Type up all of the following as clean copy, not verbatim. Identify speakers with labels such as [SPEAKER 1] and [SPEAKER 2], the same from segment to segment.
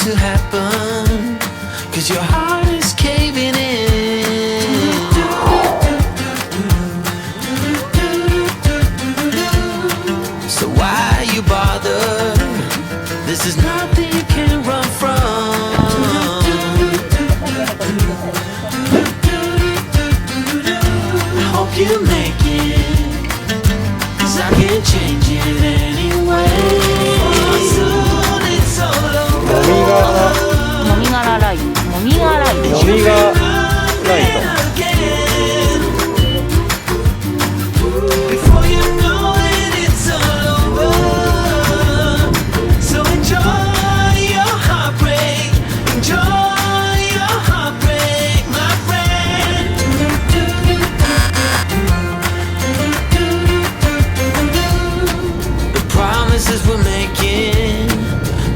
[SPEAKER 1] to happen, 'cause your heart is caving in. So why you bother? This is nothing you can run from. I hope you make it, 'cause I can't change it anyway. Soon it's all over.
[SPEAKER 2] もみ殻ライト。もみ殻ライト。
[SPEAKER 3] もみ殻ライト。
[SPEAKER 1] Before you know it, it's all over. So enjoy your heartbreak. Enjoy your heartbreak, my friend. The promises we're making,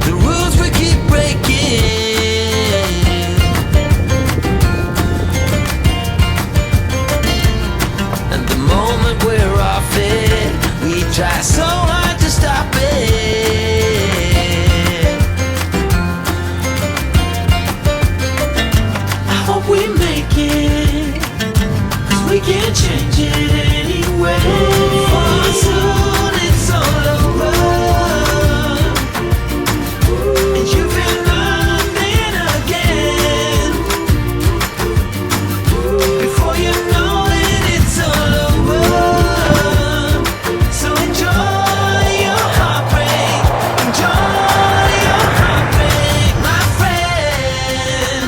[SPEAKER 1] the rules we keep breaking. And the moment we're off it, we try so hard to stop it. I hope we make it, 'cause we can't change it anyway. Soon it's all over, and you feel nothing again. Before you know it, it's all over. So enjoy your heartbreak. Enjoy your heartbreak, my friend.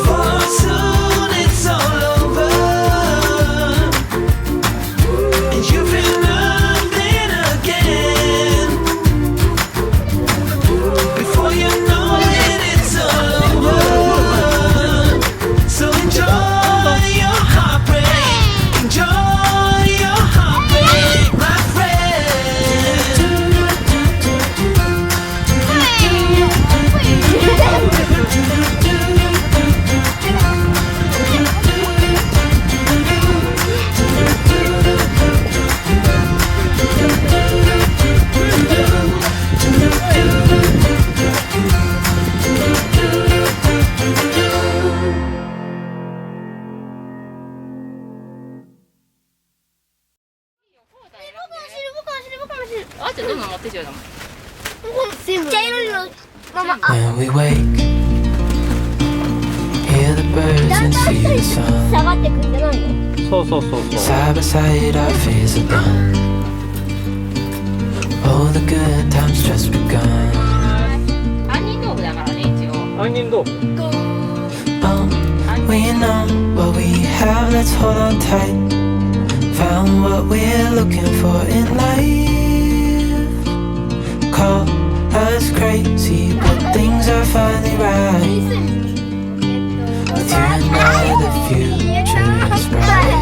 [SPEAKER 1] For soon it's all over, and you feel nothing again. Before you know it, it's all over. So enjoy your heartbreak. Enjoy your heartbreak, my friend. When we wake, hear the birds and see the sun.
[SPEAKER 4] 下がってくんじゃないの？
[SPEAKER 3] そうそうそうそう。
[SPEAKER 1] Side by side, our fears are gone. All the good times just begun.
[SPEAKER 2] 杏仁豆腐だからね、一応。
[SPEAKER 3] 杏仁豆腐。
[SPEAKER 1] Oh, we know what we have, let's hold on tight. Found what we're looking for in life. Call us crazy, but things are finally right. With you and I, the future is bright.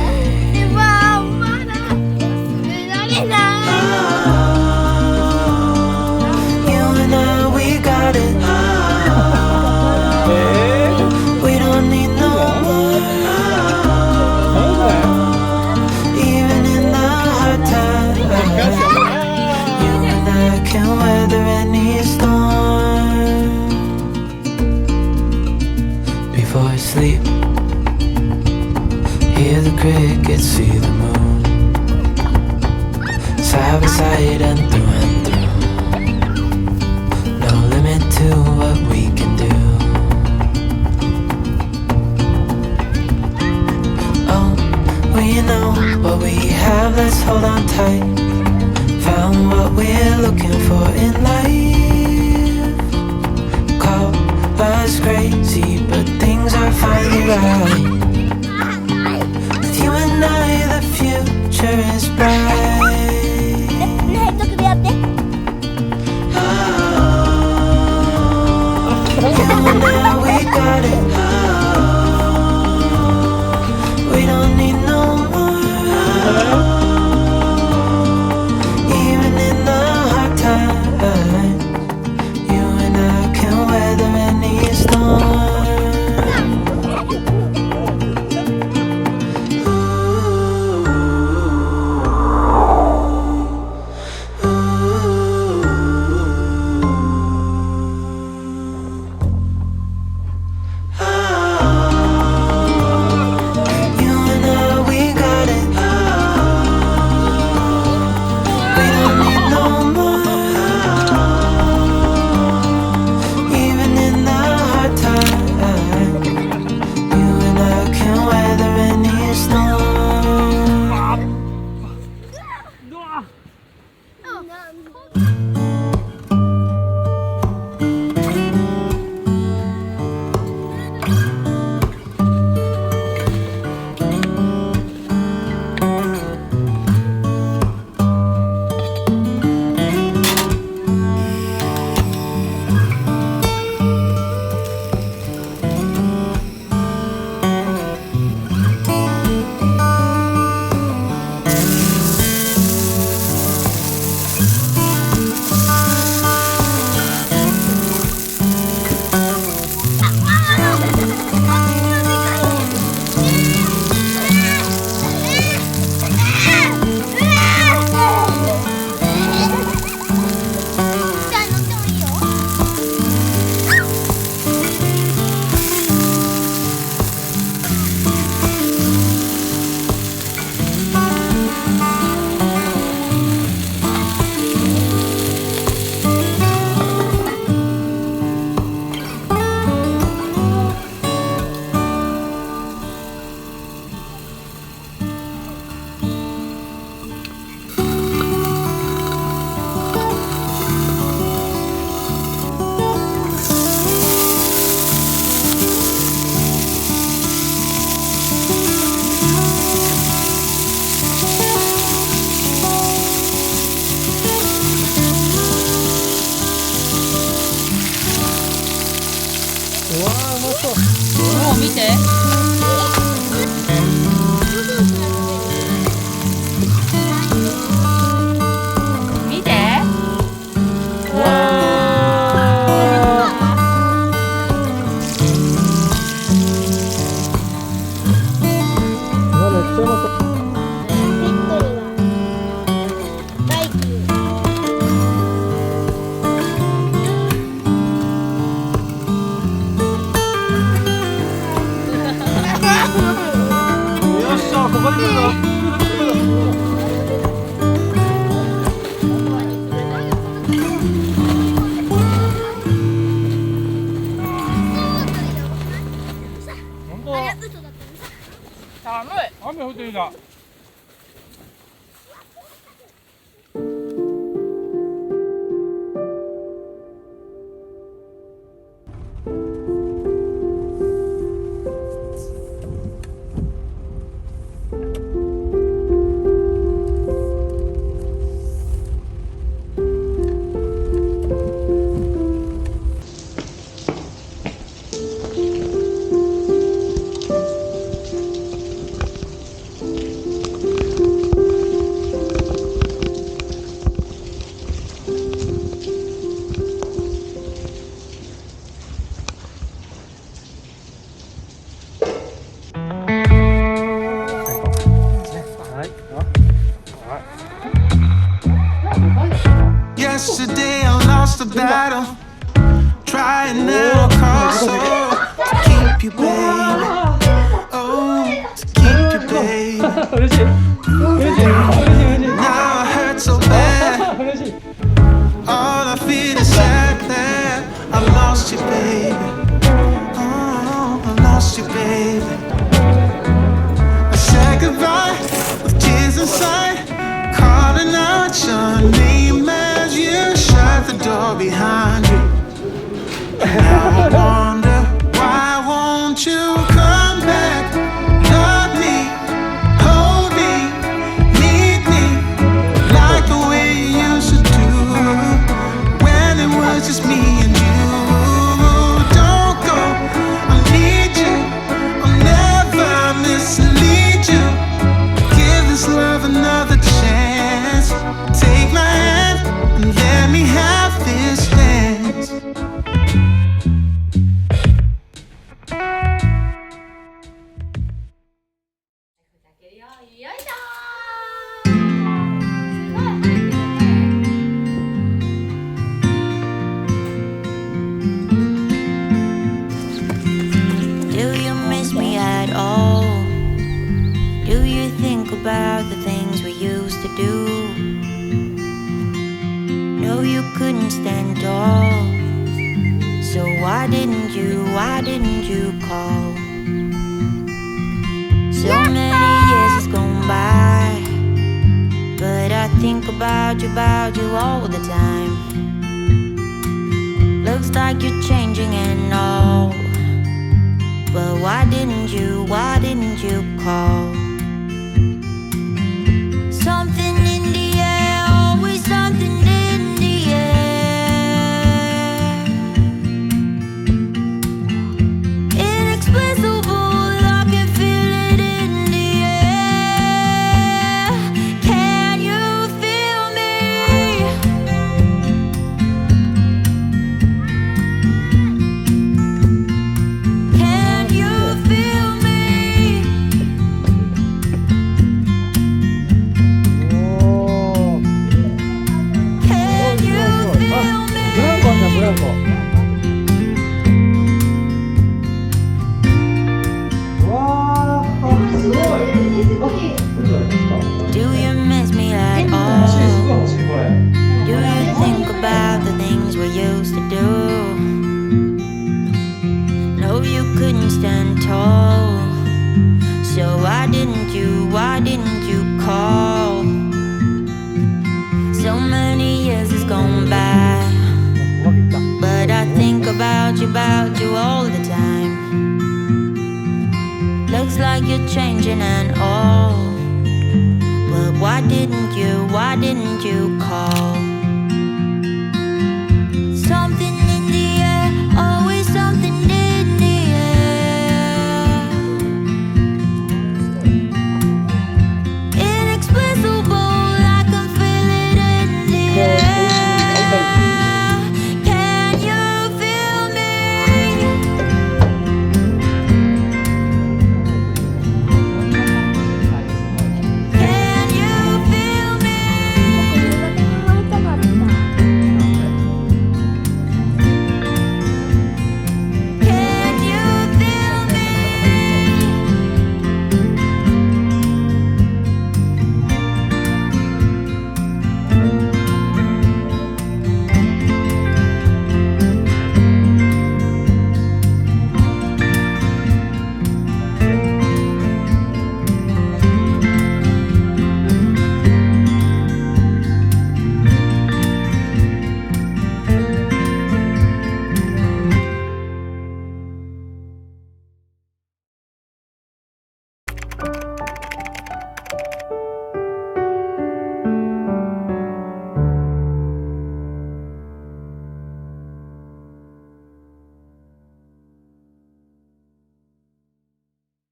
[SPEAKER 1] You and I, we got it. We don't need no more. Even in the hard times, you and I can weather any storm. Before I sleep, hear the crickets, see the moon. Side by side and through and through. No limit to what we can do. Oh, we know what we have, let's hold on tight. Found what we're looking for in life. Call us crazy, but things are finally right. With you and I, the future is bright.
[SPEAKER 4] ね、ヘッド首やって。
[SPEAKER 1] You and I, we got it. We don't need no more.
[SPEAKER 2] 見て。見て。わ
[SPEAKER 3] めっちゃうまそう。よっしゃ、ここで来るぞ。本当だ。
[SPEAKER 2] 寒い。
[SPEAKER 3] 雨降ってるだ。
[SPEAKER 1] Yesterday I lost the battle, trying at all costs to keep you, baby. Oh, to keep you, baby.
[SPEAKER 3] 嬉しい。嬉しい。嬉しい。
[SPEAKER 1] Now I hurt so bad.
[SPEAKER 3] 嬉しい。
[SPEAKER 1] All I feel is sad that I lost you, baby. Oh, I lost you, baby. I said goodbye with tears inside, calling out your name as you shut the door behind you. Now I wonder, why won't you come back? Love me, hold me, need me, like the way you used to do when it was just me and you. Don't go, I need you, I'll never mislead you. Give this love another chance. Take my hand and let me have this dance.
[SPEAKER 5] Do you miss me at all? Do you think about the things we used to do? No, you couldn't stand tall. So why didn't you call? So many years has gone by, but I think about you all the time. Looks like you're changing and all, but why didn't you call? Something in the air, always something in the air. Inexplicable, I can feel it in the air. Can you feel me? Can you feel me? Can you feel
[SPEAKER 3] ブランコあんじゃん、ブランコ。わー、すごい。
[SPEAKER 5] Do you miss me at
[SPEAKER 3] 欲しい、す
[SPEAKER 5] all?
[SPEAKER 3] ごい欲しい、これ。
[SPEAKER 5] Do you think about the things we used to do? No, you couldn't stand tall. So why didn't you call? So many years has gone by,
[SPEAKER 3] うまくいった。
[SPEAKER 5] but I think about you all the time. Looks like you're changing and all, but why didn't you call?